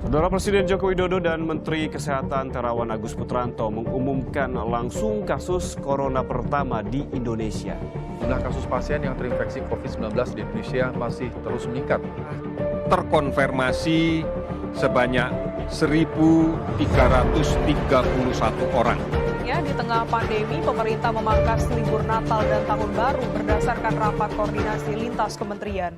Saudara Presiden Joko Widodo dan Menteri Kesehatan Terawan Agus Putranto mengumumkan langsung kasus corona pertama di Indonesia. Jumlah kasus pasien yang terinfeksi COVID-19 di Indonesia masih terus meningkat. Terkonfirmasi sebanyak 1.331 orang. Ya, di tengah pandemi, pemerintah memangkas libur Natal dan Tahun Baru berdasarkan rapat koordinasi lintas kementerian.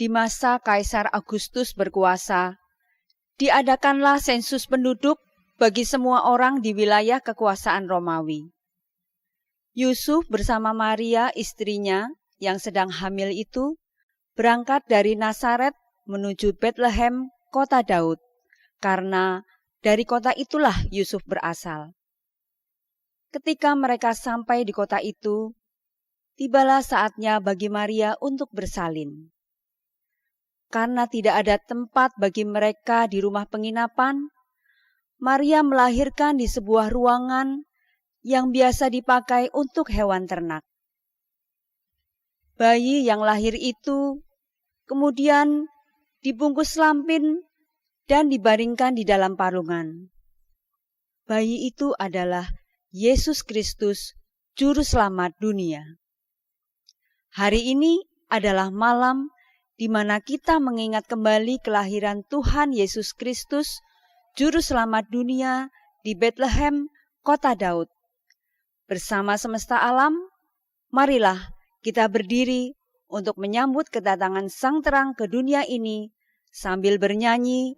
Di masa Kaisar Agustus berkuasa, diadakanlah sensus penduduk bagi semua orang di wilayah kekuasaan Romawi. Yusuf bersama Maria istrinya yang sedang hamil itu berangkat dari Nazaret menuju Bethlehem, kota Daud, karena dari kota itulah Yusuf berasal. Ketika mereka sampai di kota itu, tibalah saatnya bagi Maria untuk bersalin. Karena tidak ada tempat bagi mereka di rumah penginapan, Maria melahirkan di sebuah ruangan yang biasa dipakai untuk hewan ternak. Bayi yang lahir itu kemudian dibungkus lampin dan dibaringkan di dalam palungan. Bayi itu adalah Yesus Kristus, Juru Selamat dunia. Hari ini adalah malam di mana kita mengingat kembali kelahiran Tuhan Yesus Kristus, Juru Selamat dunia di Bethlehem, kota Daud. Bersama semesta alam, marilah kita berdiri untuk menyambut kedatangan Sang Terang ke dunia ini sambil bernyanyi,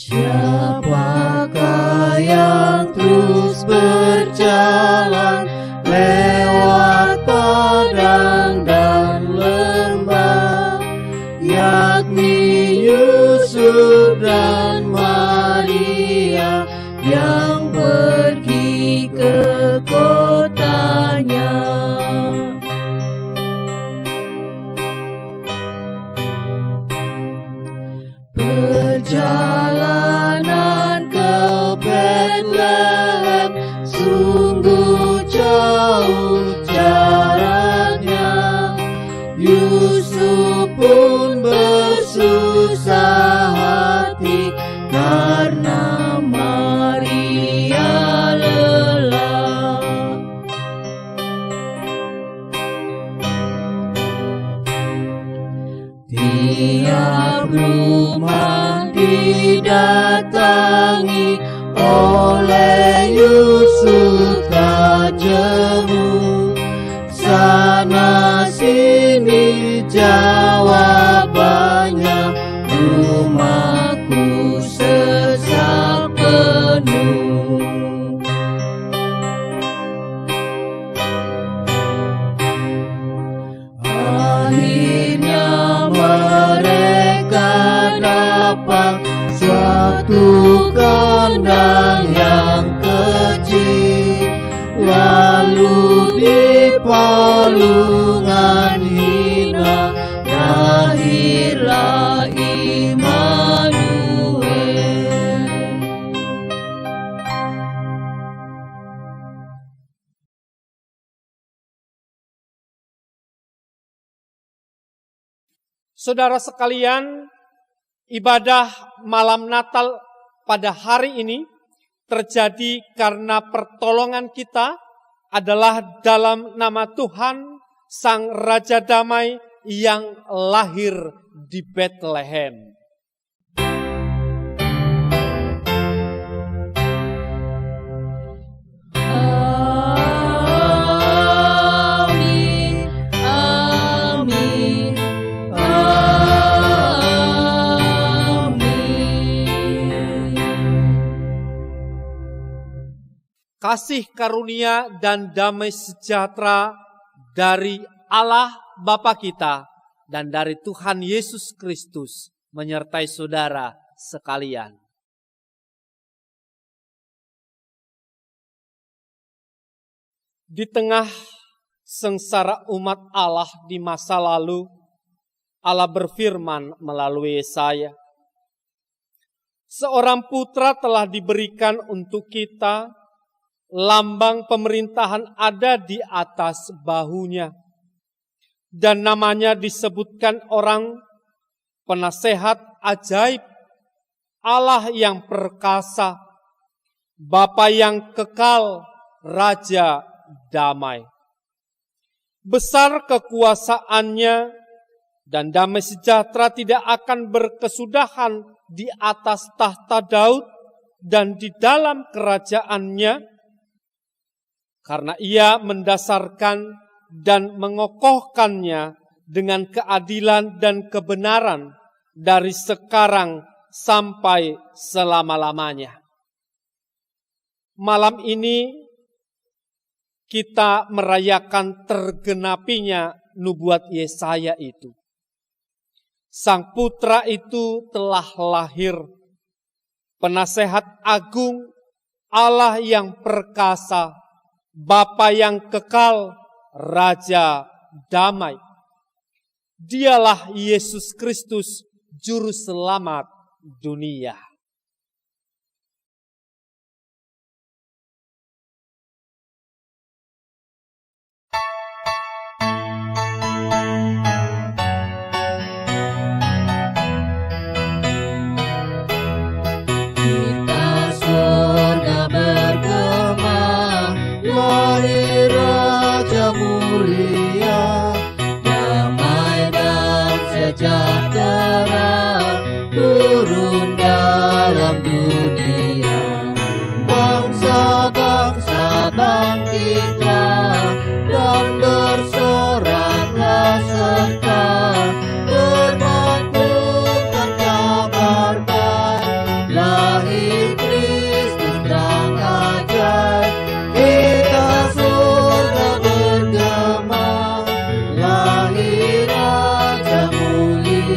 Siapakah yang terus berjalan lewat padang dan lembah, yakni Yusuf dan Maria yang pergi ke Perjalanan ke Bethlehem sungguh jauh jaraknya. Yusuf pun bersusah hati karena Maria lelah. Tiap rumah didatangi oleh Yusuf tak jemu. Sana sini jawabannya, rumahku sesak penuh. Akhirnya mereka dapat suatu kandang yang kecil, lalu di palungan hina lahirlah Immanuel. Saudara sekalian, ibadah malam Natal pada hari ini terjadi karena pertolongan kita adalah dalam nama Tuhan, Sang Raja Damai yang lahir di Bethlehem. Amin, amin, Kasih karunia dan damai sejahtera dari Allah Bapa kita dan dari Tuhan Yesus Kristus menyertai saudara sekalian. Di tengah sengsara umat Allah di masa lalu, Allah berfirman melalui Yesaya, seorang putra telah diberikan untuk kita, lambang pemerintahan ada di atas bahunya, dan namanya disebutkan orang penasehat ajaib, Allah yang perkasa, Bapa yang kekal, Raja damai. Besar kekuasaannya dan damai sejahtera tidak akan berkesudahan di atas tahta Daud dan di dalam kerajaannya, karena ia mendasarkan dan mengokohkannya dengan keadilan dan kebenaran dari sekarang sampai selama-lamanya. Malam ini kita merayakan tergenapinya nubuat Yesaya itu. Sang putra itu telah lahir, penasehat agung, Allah yang perkasa, Bapa yang kekal, Raja damai. Dialah Yesus Kristus, Juru Selamat dunia. Sejahtera turun dalam dunia, bangsa-bangsa bangkitlah dan bersoraklah serta bermakmurkan kabarkan lahir Kristus terang ajaib. Kita surga bergema, lahir Raja mulia.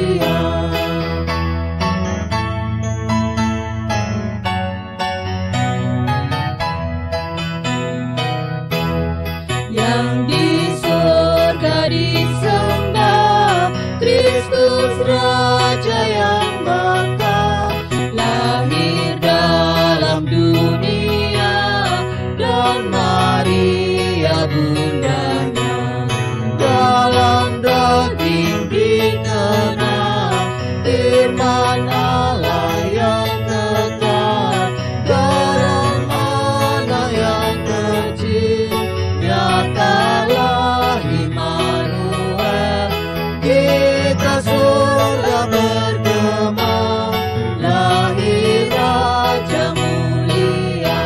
bergema, lahir Raja mulia.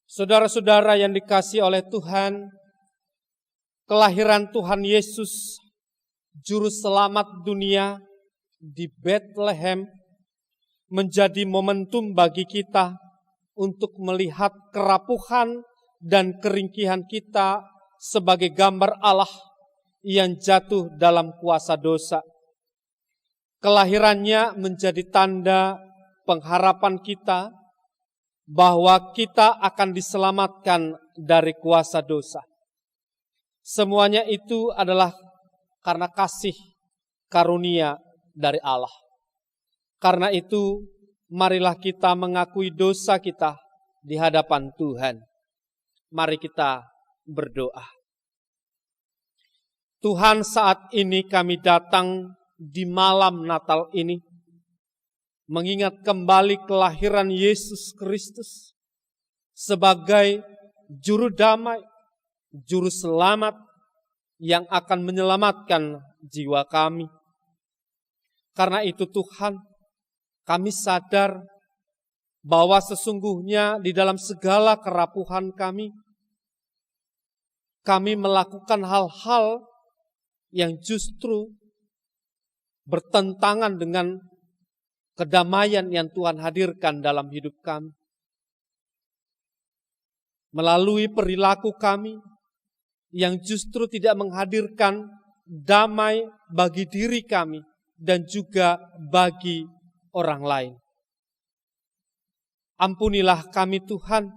Saudara-saudara yang dikasihi oleh Tuhan, kelahiran Tuhan Yesus, Juru Selamat dunia di Bethlehem menjadi momentum bagi kita untuk melihat kerapuhan dan keringkihan kita sebagai gambar Allah yang jatuh dalam kuasa dosa. Kelahirannya menjadi tanda pengharapan kita bahwa kita akan diselamatkan dari kuasa dosa. Semuanya itu adalah karena kasih karunia dari Allah. Karena itu, marilah kita mengakui dosa kita di hadapan Tuhan. Mari kita berdoa. Tuhan, saat ini kami datang di malam Natal ini, mengingat kembali kelahiran Yesus Kristus sebagai juru damai, juru selamat yang akan menyelamatkan jiwa kami. Karena itu Tuhan, kami sadar bahwa sesungguhnya di dalam segala kerapuhan kami melakukan hal-hal yang justru bertentangan dengan kedamaian yang Tuhan hadirkan dalam hidup kami. Melalui perilaku kami yang justru tidak menghadirkan damai bagi diri kami dan juga bagi orang lain. Ampunilah kami Tuhan,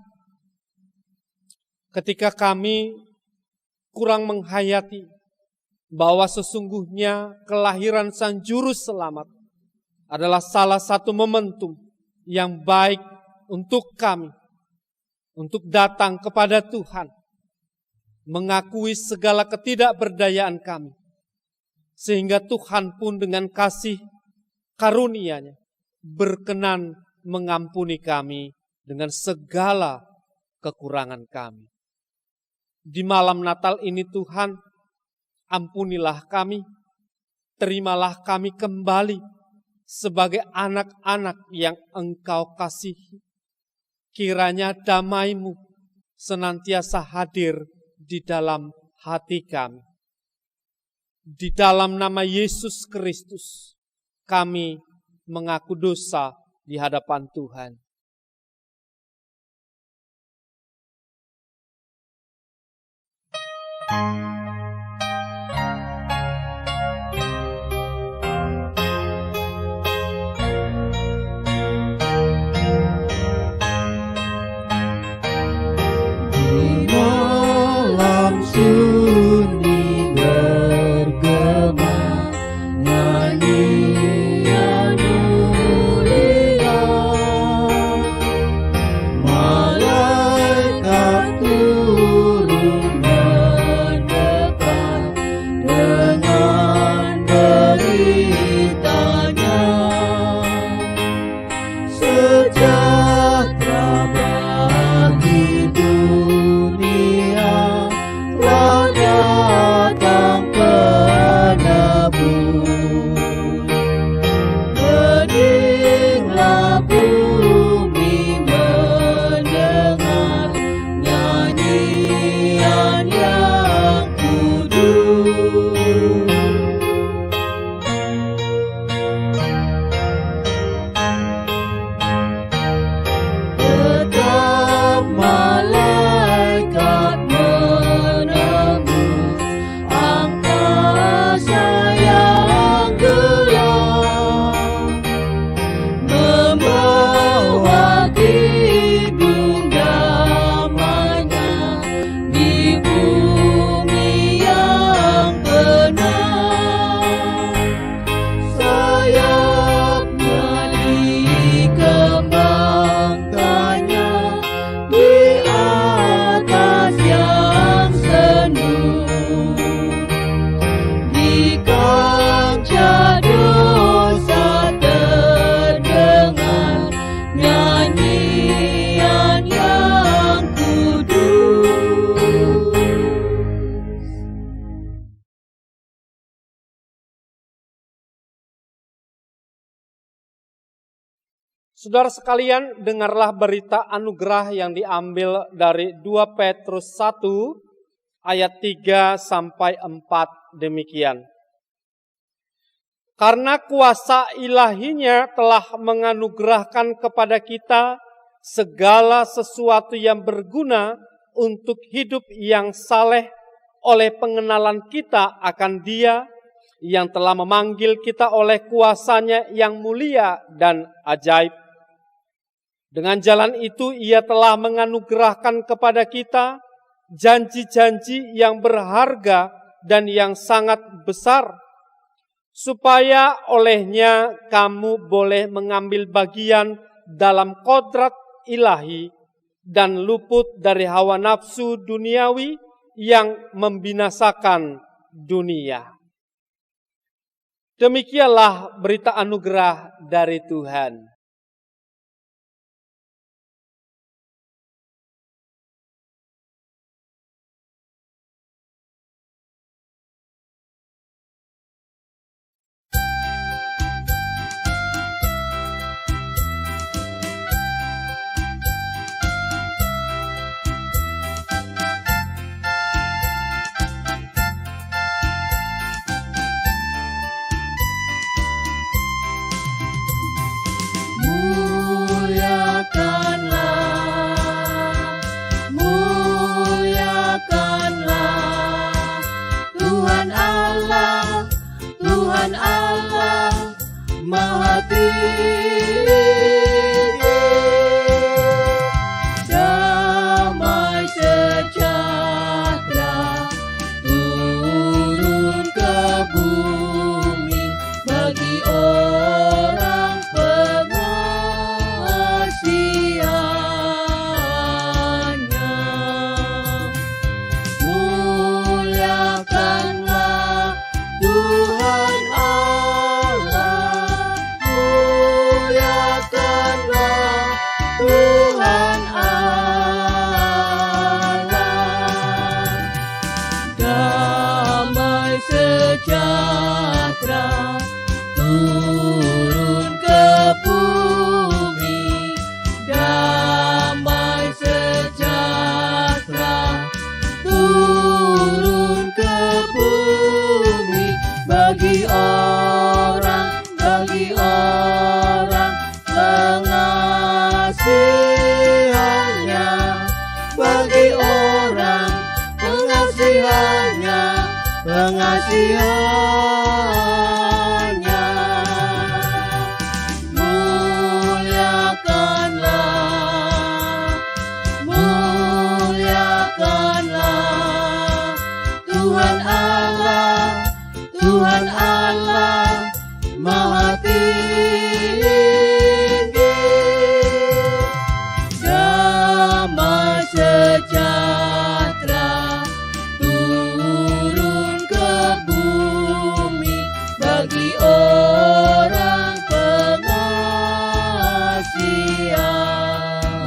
ketika kami kurang menghayati bahwa sesungguhnya kelahiran Sang Juru Selamat adalah salah satu momentum yang baik untuk kami, untuk datang kepada Tuhan, mengakui segala ketidakberdayaan kami, sehingga Tuhan pun dengan kasih karunia-Nya berkenan mengampuni kami dengan segala kekurangan kami. Di malam Natal ini Tuhan, ampunilah kami, terimalah kami kembali sebagai anak-anak yang Engkau kasihi. Kiranya damai-Mu senantiasa hadir di dalam hati kami. Di dalam nama Yesus Kristus, kami mengaku dosa di hadapan Tuhan. Sunyi bergema, nyanyian mulia, malaikat turun mendengar. Saudara sekalian, dengarlah berita anugerah yang diambil dari 2 Petrus 1 ayat 3 sampai 4 demikian. Karena kuasa ilahinya telah menganugerahkan kepada kita segala sesuatu yang berguna untuk hidup yang saleh oleh pengenalan kita akan Dia yang telah memanggil kita oleh kuasa-Nya yang mulia dan ajaib. Dengan jalan itu Ia telah menganugerahkan kepada kita janji-janji yang berharga dan yang sangat besar, supaya olehnya kamu boleh mengambil bagian dalam kodrat ilahi dan luput dari hawa nafsu duniawi yang membinasakan dunia. Demikianlah berita anugerah dari Tuhan. Tuhan Allah Maha Tinggi, damai sejahtera turun ke bumi bagi orang pengasihannya. Muliakanlah Tuhan Allah, muliakanlah Tuhan Allah. Damai sejahtera turun ke bumi, damai sejahtera turun ke bumi bagi orang pengasihannya, bagi orang pengasihannya. Muliakanlah Tuhan Allah, Tuhan Allah Maha Tinggi, damai sejahtera turun ke bumi bagi orang pengasihannya.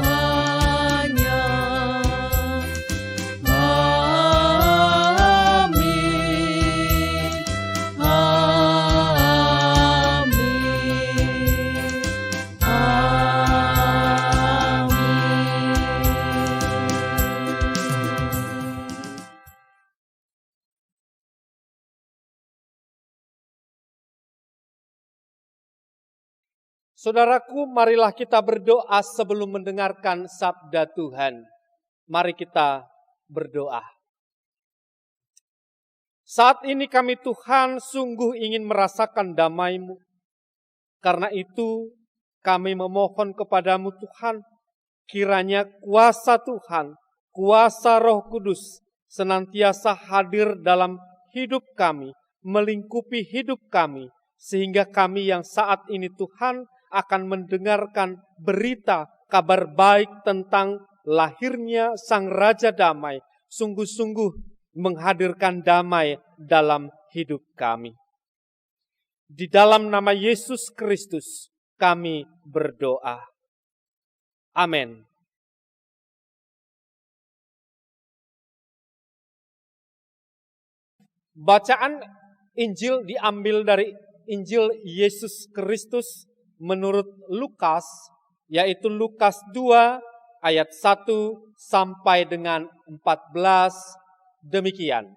Amin, amin, amin. Saudaraku, marilah kita berdoa sebelum mendengarkan sabda Tuhan. Mari kita berdoa. Saat ini kami Tuhan sungguh ingin merasakan damai-Mu. Karena itu kami memohon kepadamu Tuhan, kiranya kuasa Tuhan, kuasa Roh Kudus senantiasa hadir dalam hidup kami, melingkupi hidup kami, sehingga kami yang saat ini Tuhan akan mendengarkan berita kabar baik tentang lahirnya Sang Raja Damai, sungguh-sungguh menghadirkan damai dalam hidup kami. Di dalam nama Yesus Kristus kami berdoa. Amin. Bacaan Injil diambil dari Injil Yesus Kristus menurut Lukas yaitu Lukas 2 ayat 1 sampai dengan 14 demikian.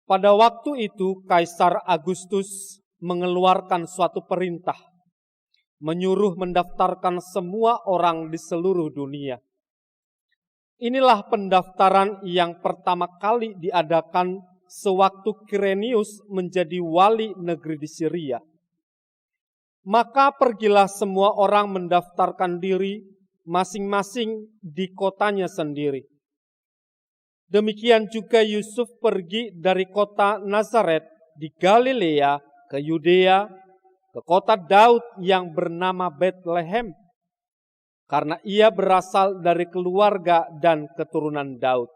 Pada waktu itu Kaisar Agustus mengeluarkan suatu perintah, menyuruh mendaftarkan semua orang di seluruh dunia. Inilah pendaftaran yang pertama kali diadakan sewaktu Kirenius menjadi wali negeri di Syria. Maka pergilah semua orang mendaftarkan diri masing-masing di kotanya sendiri. Demikian juga Yusuf pergi dari kota Nazaret di Galilea ke Yudea, ke kota Daud yang bernama Betlehem, karena ia berasal dari keluarga dan keturunan Daud,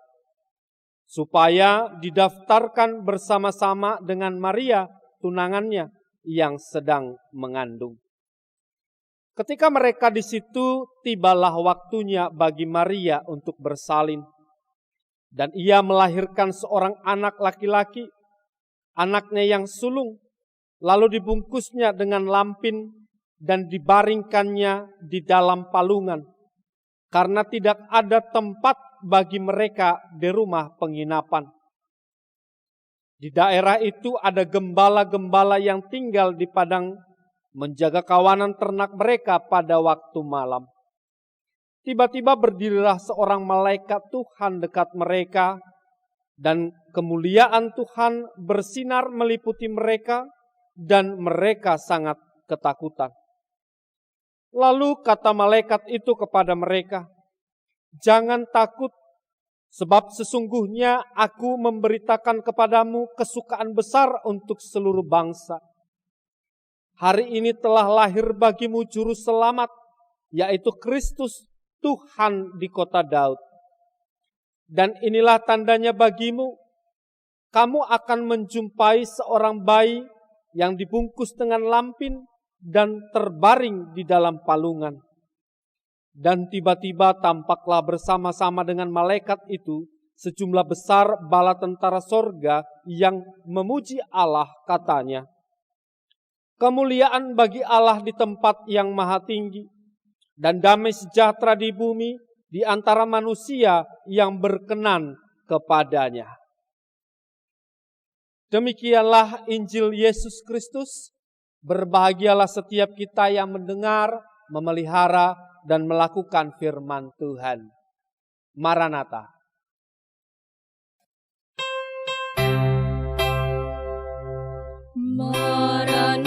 supaya didaftarkan bersama-sama dengan Maria, tunangannya, yang sedang mengandung. Ketika mereka di situ, tibalah waktunya bagi Maria untuk bersalin. Dan ia melahirkan seorang anak laki-laki, anaknya yang sulung, lalu dibungkusnya dengan lampin dan dibaringkannya di dalam palungan, karena tidak ada tempat bagi mereka di rumah penginapan. Di daerah itu ada gembala-gembala yang tinggal di padang menjaga kawanan ternak mereka pada waktu malam. Tiba-tiba berdirilah seorang malaikat Tuhan dekat mereka, dan kemuliaan Tuhan bersinar meliputi mereka, dan mereka sangat ketakutan. Lalu kata malaikat itu kepada mereka, "Jangan takut, sebab sesungguhnya aku memberitakan kepadamu kesukaan besar untuk seluruh bangsa. Hari ini telah lahir bagimu juru selamat, yaitu Kristus Tuhan di kota Daud. Dan inilah tandanya bagimu, kamu akan menjumpai seorang bayi yang dibungkus dengan lampin dan terbaring di dalam palungan." Dan tiba-tiba tampaklah bersama-sama dengan malaikat itu sejumlah besar bala tentara sorga yang memuji Allah, katanya, "Kemuliaan bagi Allah di tempat yang maha tinggi, dan damai sejahtera di bumi di antara manusia yang berkenan kepadanya." Demikianlah Injil Yesus Kristus. Berbahagialah setiap kita yang mendengar, memelihara, dan melakukan firman Tuhan. Maranatha. Maranatha,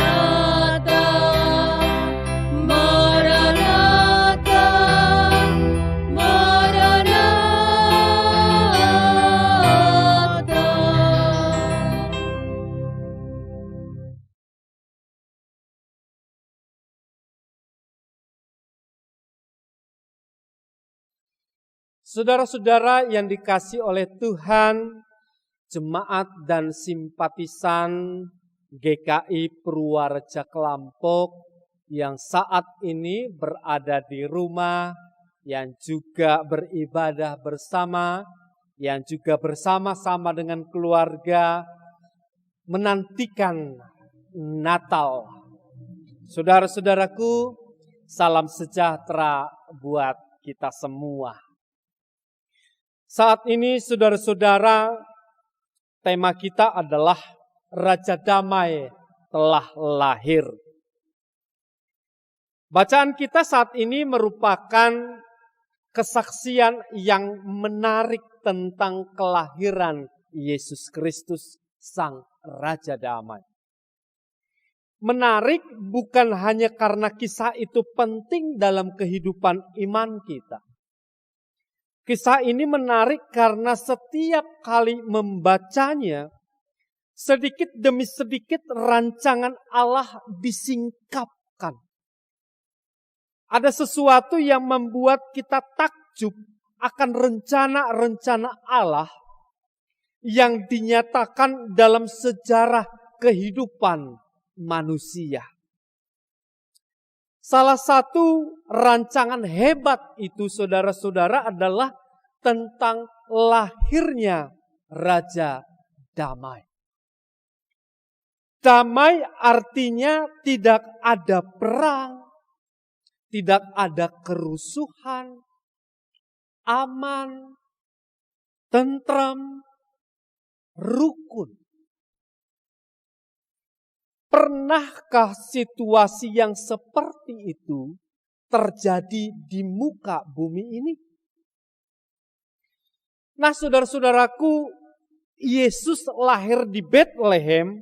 Maranatha, Maranatha. Saudara-saudara yang dikasihi oleh Tuhan, jemaat dan simpatisan GKI Purwareja Kelampok yang saat ini berada di rumah, yang juga beribadah bersama, yang juga bersama-sama dengan keluarga menantikan Natal. Saudara-saudaraku, salam sejahtera buat kita semua. Saat ini saudara-saudara, tema kita adalah Raja Damai telah lahir. Bacaan kita saat ini merupakan kesaksian yang menarik tentang kelahiran Yesus Kristus, Sang Raja Damai. Menarik bukan hanya karena kisah itu penting dalam kehidupan iman kita. Kisah ini menarik karena setiap kali membacanya, sedikit demi sedikit rancangan Allah disingkapkan. Ada sesuatu yang membuat kita takjub akan rencana-rencana Allah yang dinyatakan dalam sejarah kehidupan manusia. Salah satu rancangan hebat itu, saudara-saudara, adalah tentang lahirnya Raja Damai. Damai artinya tidak ada perang, tidak ada kerusuhan, aman, tentram, rukun. Pernahkah situasi yang seperti itu terjadi di muka bumi ini? Nah, saudara-saudaraku, Yesus lahir di Bethlehem,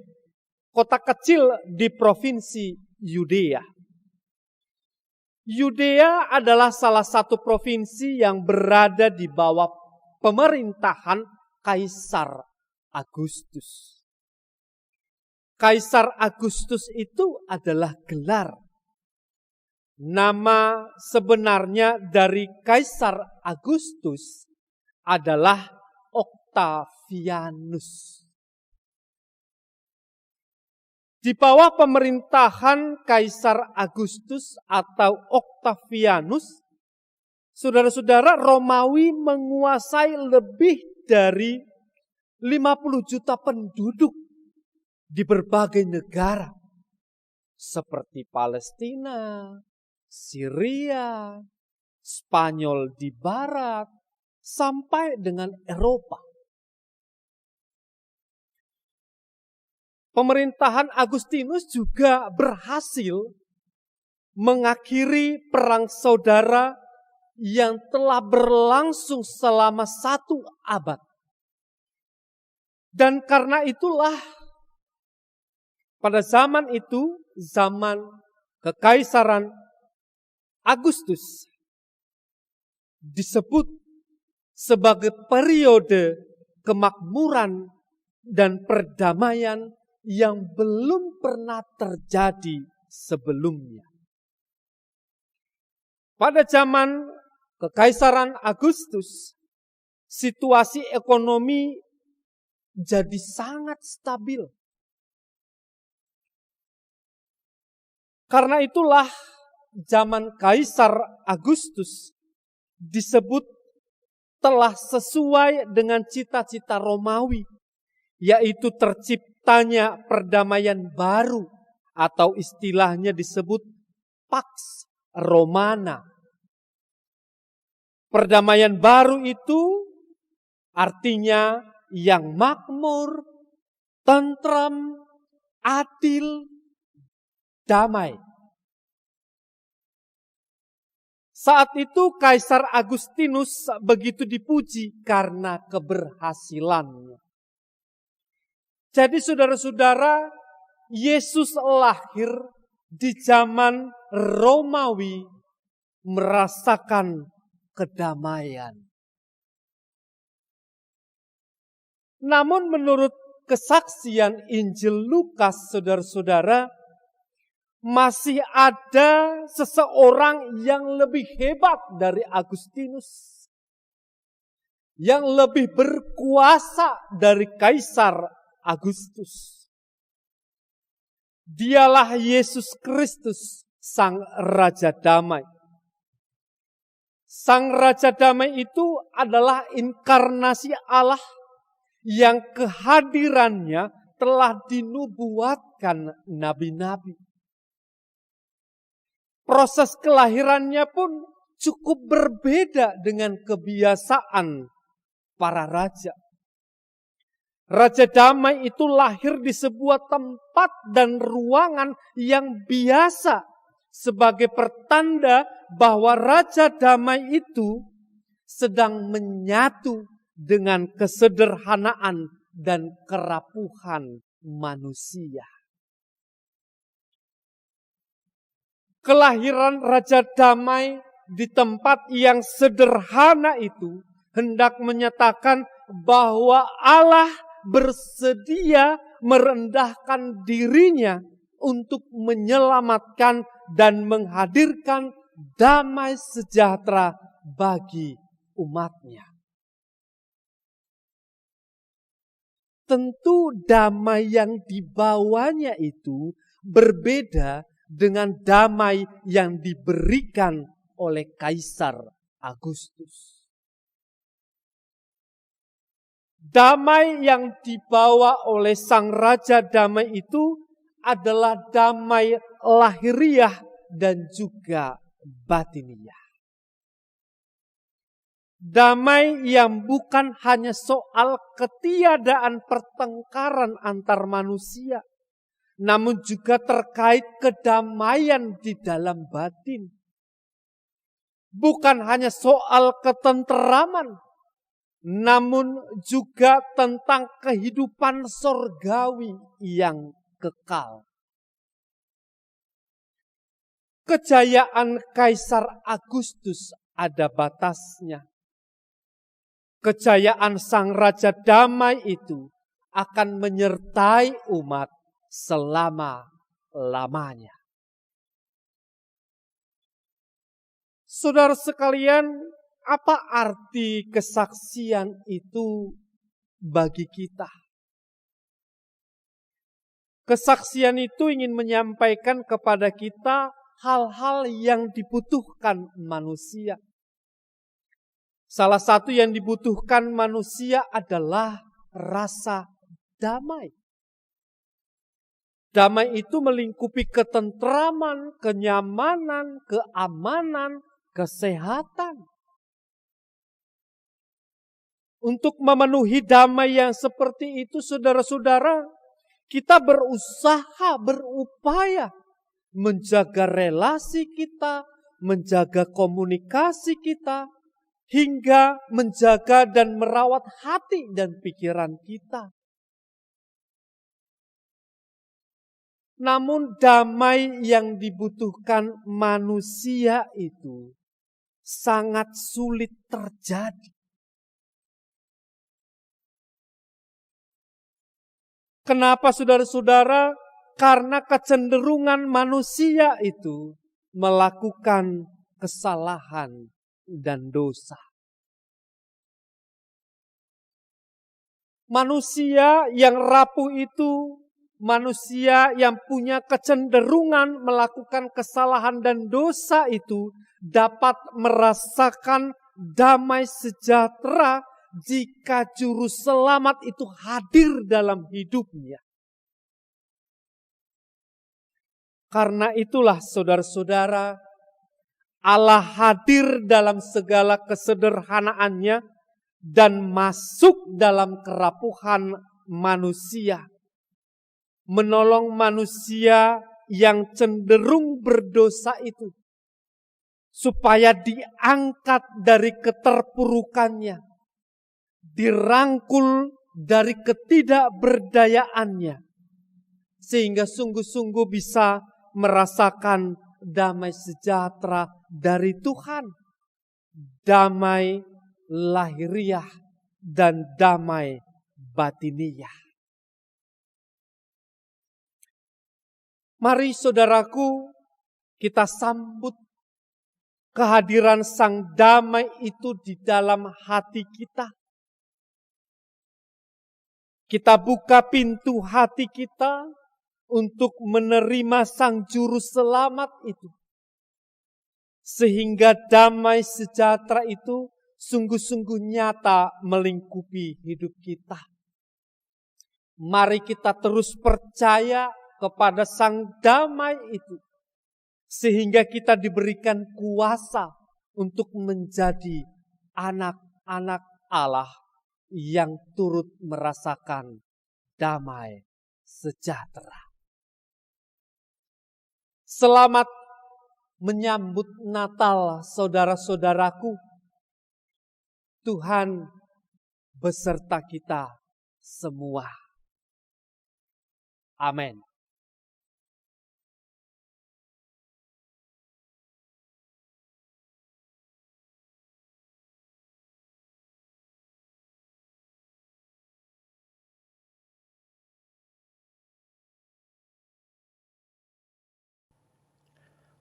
kota kecil di provinsi Yudea. Yudea adalah salah satu provinsi yang berada di bawah pemerintahan Kaisar Agustus. Kaisar Agustus itu adalah gelar. Nama sebenarnya dari Kaisar Agustus adalah Octavianus. Di bawah pemerintahan Kaisar Agustus atau Octavianus, saudara-saudara, Romawi menguasai lebih dari 50 juta penduduk di berbagai negara seperti Palestina, Syria, Spanyol di barat, sampai dengan Eropa. Pemerintahan Agustinus juga berhasil mengakhiri perang saudara yang telah berlangsung selama 1 abad. Dan karena itulah pada zaman itu, zaman Kekaisaran Agustus disebut sebagai periode kemakmuran dan perdamaian yang belum pernah terjadi sebelumnya. Pada zaman Kekaisaran Agustus, situasi ekonomi jadi sangat stabil. Karena itulah zaman Kaisar Agustus disebut telah sesuai dengan cita-cita Romawi, yaitu terciptanya perdamaian baru atau istilahnya disebut Pax Romana. Perdamaian baru itu artinya yang makmur, tentram, adil, damai. Saat itu Kaisar Agustinus begitu dipuji karena keberhasilannya. Jadi saudara-saudara, Yesus lahir di zaman Romawi merasakan kedamaian. Namun menurut kesaksian Injil Lukas, saudara-saudara, masih ada seseorang yang lebih hebat dari Agustinus, yang lebih berkuasa dari Kaisar Agustus. Dialah Yesus Kristus, Sang Raja Damai. Sang Raja Damai itu adalah inkarnasi Allah yang kehadirannya telah dinubuatkan nabi-nabi. Proses kelahirannya pun cukup berbeda dengan kebiasaan para raja. Raja Damai itu lahir di sebuah tempat dan ruangan yang biasa sebagai pertanda bahwa Raja Damai itu sedang menyatu dengan kesederhanaan dan kerapuhan manusia. Kelahiran Raja Damai di tempat yang sederhana itu hendak menyatakan bahwa Allah bersedia merendahkan dirinya untuk menyelamatkan dan menghadirkan damai sejahtera bagi umatnya. Tentu damai yang dibawanya itu berbeda dengan damai yang diberikan oleh Kaisar Agustus. Damai yang dibawa oleh Sang Raja Damai itu adalah damai lahiriah dan juga batiniah. Damai yang bukan hanya soal ketiadaan pertengkaran antar manusia, namun juga terkait kedamaian di dalam batin. Bukan hanya soal ketenteraman, namun juga tentang kehidupan sorgawi yang kekal. Kejayaan Kaisar Agustus ada batasnya. Kejayaan Sang Raja Damai itu akan menyertai umat selama-lamanya. Saudara sekalian, apa arti kesaksian itu bagi kita? Kesaksian itu ingin menyampaikan kepada kita hal-hal yang dibutuhkan manusia. Salah satu yang dibutuhkan manusia adalah rasa damai. Damai itu melingkupi ketentraman, kenyamanan, keamanan, kesehatan. Untuk memenuhi damai yang seperti itu, saudara-saudara, kita berusaha, berupaya menjaga relasi kita, menjaga komunikasi kita, hingga menjaga dan merawat hati dan pikiran kita. Namun damai yang dibutuhkan manusia itu sangat sulit terjadi. Kenapa saudara-saudara? Karena kecenderungan manusia itu melakukan kesalahan dan dosa. Manusia yang rapuh itu, manusia yang punya kecenderungan melakukan kesalahan dan dosa itu dapat merasakan damai sejahtera jika juru selamat itu hadir dalam hidupnya. Karena itulah saudara-saudara, Allah hadir dalam segala kesederhanaannya dan masuk dalam kerapuhan manusia. Menolong manusia yang cenderung berdosa itu. Supaya diangkat dari keterpurukannya. Dirangkul dari ketidakberdayaannya. Sehingga sungguh-sungguh bisa merasakan damai sejahtera dari Tuhan. Damai lahiriah dan damai batiniah. Mari saudaraku, kita sambut kehadiran Sang Damai itu di dalam hati kita. Kita buka pintu hati kita untuk menerima Sang Juru Selamat itu. Sehingga damai sejahtera itu sungguh-sungguh nyata melingkupi hidup kita. Mari kita terus percaya kepada Sang Damai itu. Sehingga kita diberikan kuasa untuk menjadi anak-anak Allah yang turut merasakan damai sejahtera. Selamat menyambut Natal, saudara-saudaraku. Tuhan beserta kita semua. Amin.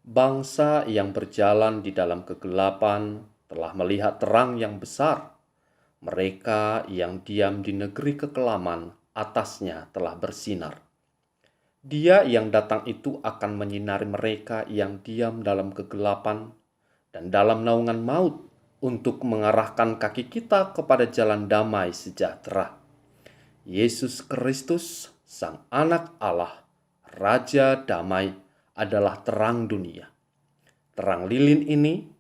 Bangsa yang berjalan di dalam kegelapan telah melihat terang yang besar. Mereka yang diam di negeri kekelaman atasnya telah bersinar. Dia yang datang itu akan menyinari mereka yang diam dalam kegelapan dan dalam naungan maut untuk mengarahkan kaki kita kepada jalan damai sejahtera. Yesus Kristus, Sang Anak Allah, Raja Damai, adalah terang dunia. Terang lilin ini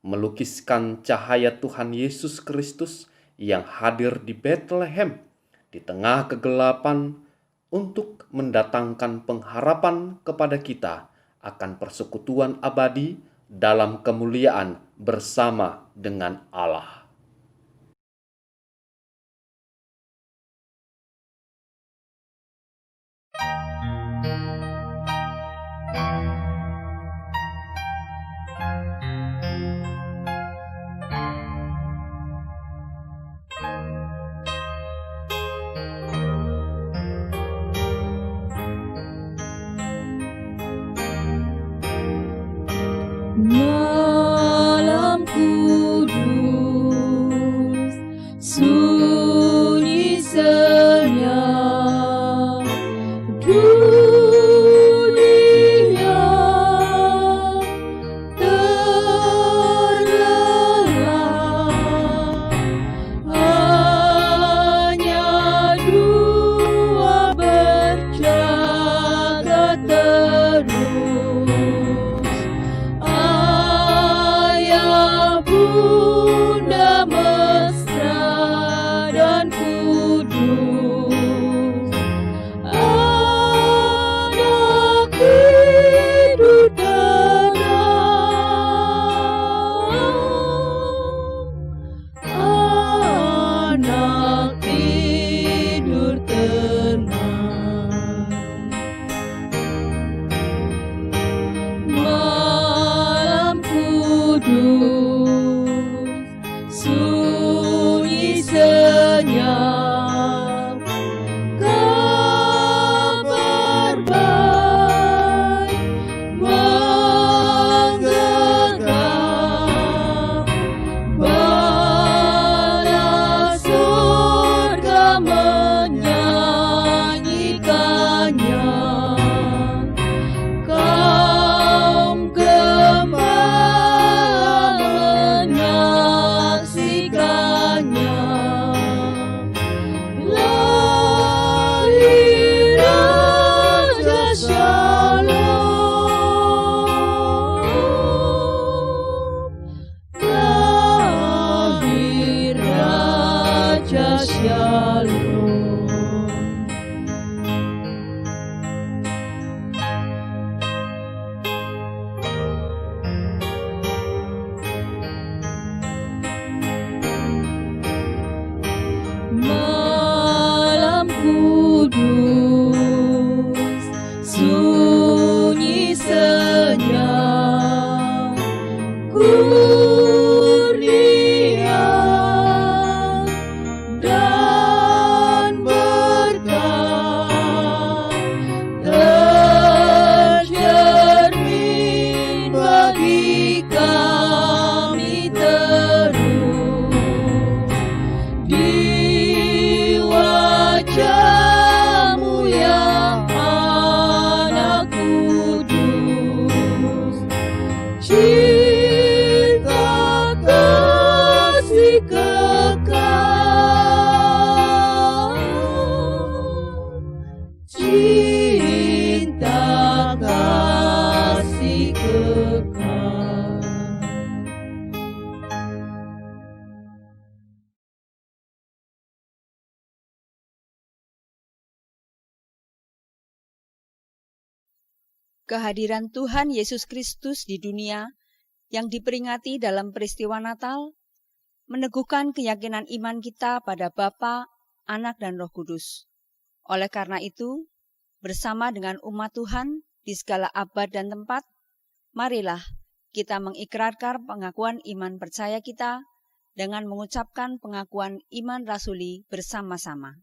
melukiskan cahaya Tuhan Yesus Kristus yang hadir di Bethlehem di tengah kegelapan untuk mendatangkan pengharapan kepada kita akan persekutuan abadi dalam kemuliaan bersama dengan Allah. Malam kudus, sunyi senyap, dunia terlelap, hanya dua berjaga terus. Bunda mesra dan kudus, anak hidup tenang, anak tidur tenang. Malam kudus, sunyi senyap, kabar baik menggegam, bala surga menyanyikannya, kaum gembala menyaksikannya. Lahir Raja Shalom, lahir Raja Shalom. Malam kudus, sunyi senyap, kurnia dan berkah tercermin bagi kami terus di wajah-Mu ya Anak kudus, cinta kasih kekal, cinta kasih kekal. Kehadiran Tuhan Yesus Kristus di dunia yang diperingati dalam peristiwa Natal meneguhkan keyakinan iman kita pada Bapa, Anak, dan Roh Kudus. Oleh karena itu, bersama dengan umat Tuhan di segala abad dan tempat, marilah kita mengikrarkan pengakuan iman percaya kita dengan mengucapkan pengakuan iman rasuli bersama-sama.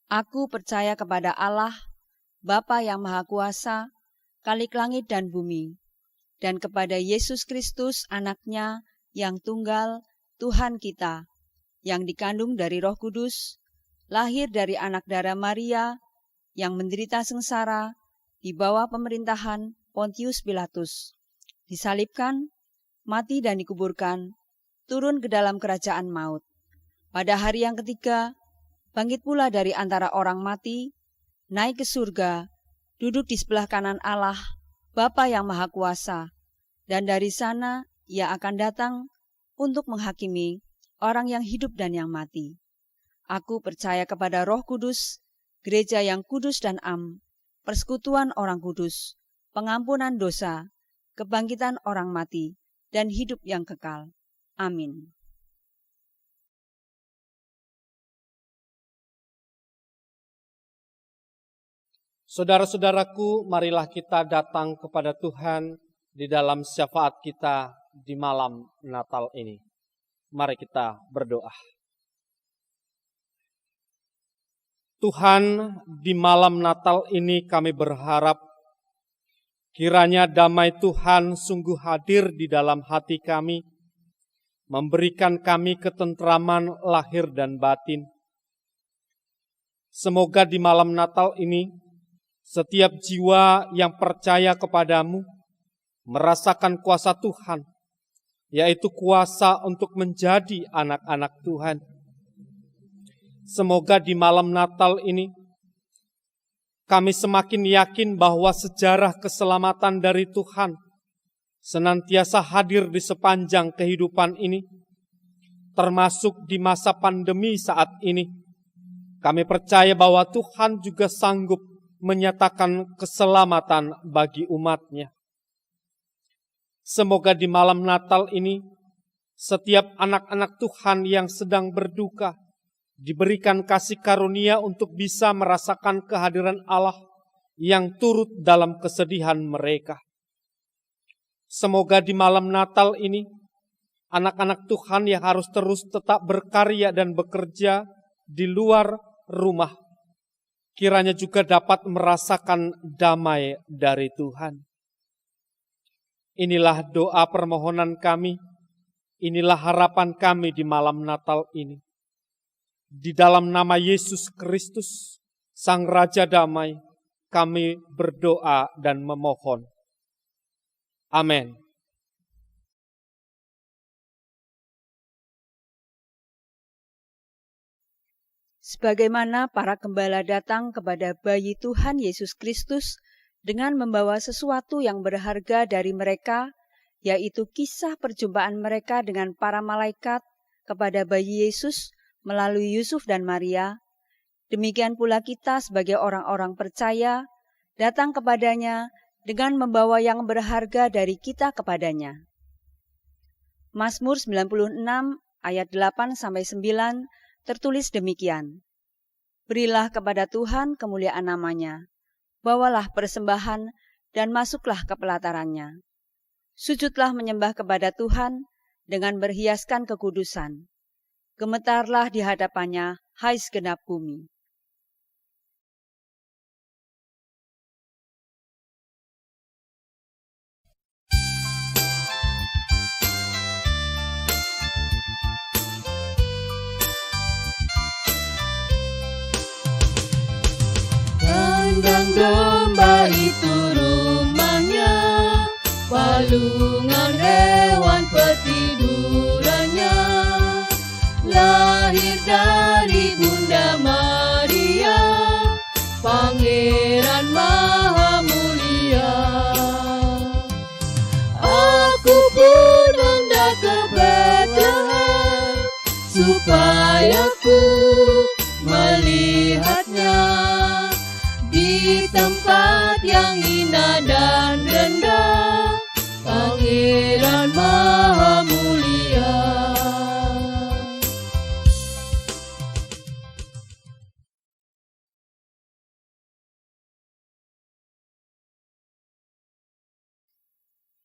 Aku percaya kepada Allah, Bapa yang Maha Kuasa, Khalik langit dan bumi, dan kepada Yesus Kristus Anaknya yang tunggal, Tuhan kita, yang dikandung dari Roh Kudus, lahir dari anak darah Maria, yang menderita sengsara di bawah pemerintahan Pontius Pilatus, disalibkan, mati dan dikuburkan, turun ke dalam kerajaan maut. Pada hari yang ketiga, bangkit pula dari antara orang mati, naik ke surga, duduk di sebelah kanan Allah, Bapa yang Maha Kuasa, dan dari sana Ia akan datang untuk menghakimi orang yang hidup dan yang mati. Aku percaya kepada Roh Kudus, gereja yang kudus dan am, persekutuan orang kudus, pengampunan dosa, kebangkitan orang mati, dan hidup yang kekal. Amin. Saudara-saudaraku, marilah kita datang kepada Tuhan di dalam syafaat kita di malam Natal ini. Mari kita berdoa. Tuhan, di malam Natal ini kami berharap kiranya damai Tuhan sungguh hadir di dalam hati kami, memberikan kami ketentraman lahir dan batin. Semoga di malam Natal ini, setiap jiwa yang percaya kepadamu merasakan kuasa Tuhan, yaitu kuasa untuk menjadi anak-anak Tuhan. Semoga di malam Natal ini kami semakin yakin bahwa sejarah keselamatan dari Tuhan senantiasa hadir di sepanjang kehidupan ini, termasuk di masa pandemi saat ini. Kami percaya bahwa Tuhan juga sanggup menyatakan keselamatan bagi umat-Nya. Semoga di malam Natal ini, setiap anak-anak Tuhan yang sedang berduka diberikan kasih karunia untuk bisa merasakan kehadiran Allah yang turut dalam kesedihan mereka. Semoga di malam Natal ini, anak-anak Tuhan yang harus terus tetap berkarya dan bekerja di luar rumah, kiranya juga dapat merasakan damai dari Tuhan. Inilah doa permohonan kami, inilah harapan kami di malam Natal ini. Di dalam nama Yesus Kristus, Sang Raja Damai, kami berdoa dan memohon. Amin. Sebagaimana para gembala datang kepada bayi Tuhan Yesus Kristus dengan membawa sesuatu yang berharga dari mereka, yaitu kisah perjumpaan mereka dengan para malaikat kepada bayi Yesus melalui Yusuf dan Maria, demikian pula kita sebagai orang-orang percaya datang kepadanya dengan membawa yang berharga dari kita kepadanya. Mazmur 96 ayat 8-9 tertulis demikian. Berilah kepada Tuhan kemuliaan namanya, bawalah persembahan dan masuklah ke pelatarannya. Sujudlah menyembah kepada Tuhan dengan berhiaskan kekudusan. Gemetarlah di hadapannya, hai segenap bumi. Kandang domba itu rumahnya, palungan hewan petidurannya. Lahir dari Bunda Maria, Pangeran Maha Mulia. Aku pun hendak ke Bethlehem, supaya ku melihatnya di tempat yang hina dan rendah, Pangeran Maha Mulia.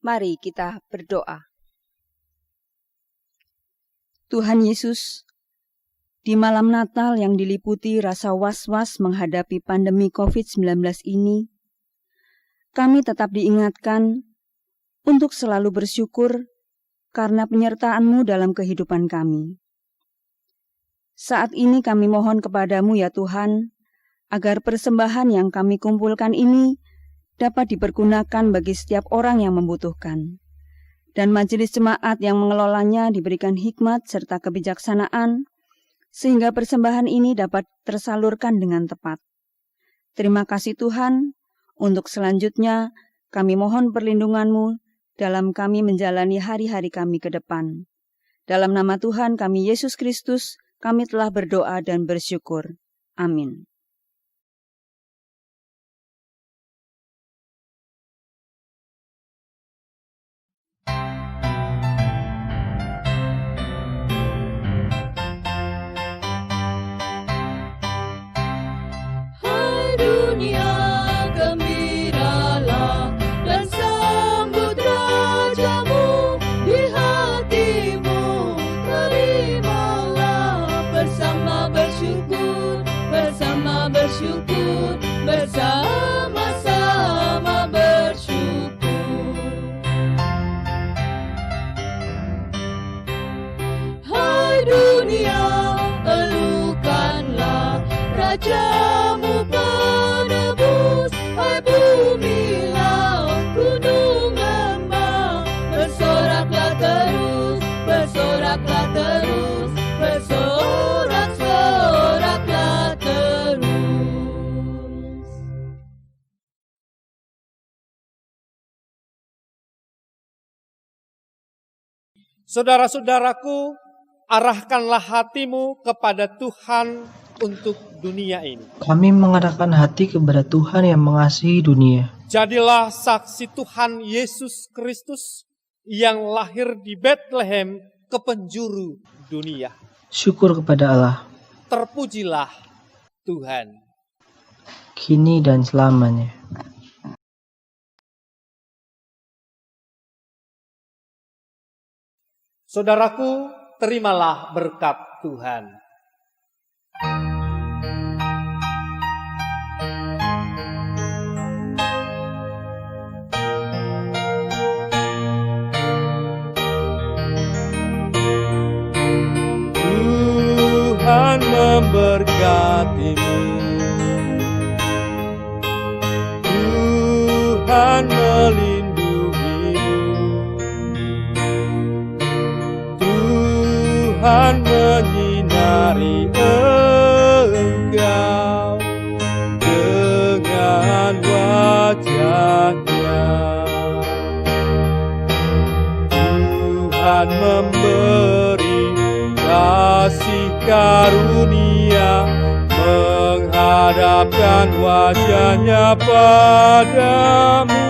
Mari kita berdoa. Tuhan Yesus, di malam Natal yang diliputi rasa was-was menghadapi pandemi COVID-19 ini, kami tetap diingatkan untuk selalu bersyukur karena penyertaan-Mu dalam kehidupan kami. Saat ini kami mohon kepadamu ya Tuhan, agar persembahan yang kami kumpulkan ini dapat dipergunakan bagi setiap orang yang membutuhkan. Dan majelis jemaat yang mengelolanya diberikan hikmat serta kebijaksanaan, sehingga persembahan ini dapat tersalurkan dengan tepat. Terima kasih Tuhan, untuk selanjutnya Kami mohon perlindungan-Mu dalam kami menjalani hari-hari kami ke depan. Dalam nama Tuhan kami Yesus Kristus, kami telah berdoa dan bersyukur. Amin. Hai dunia, gembiralah dan sambut Rajamu di hatimu. Terimalah bersama bersyukur, bersama-sama bersyukur. Hai dunia, elukanlah Rajamu penebus. Hai bumi, laut, gunung, lembah, bersoraklah terus, bersoraklah terus, bersorak-soraklah terus. Saudara-saudaraku, arahkanlah hatimu kepada Tuhan untuk dunia ini. Kami mengarahkan hati kepada Tuhan yang mengasihi dunia. Jadilah saksi Tuhan Yesus Kristus yang lahir di Bethlehem ke penjuru dunia. Syukur kepada Allah, Terpujilah Tuhan. kini dan selamanya. Saudaraku, terimalah berkat Tuhan. Tuhan memberkatimu. Tuhan melindungimu. Tuhan menyinari engkau dengan wajah-Nya. Tuhan memberi kasih karunia, menghadapkan wajah-Nya padamu.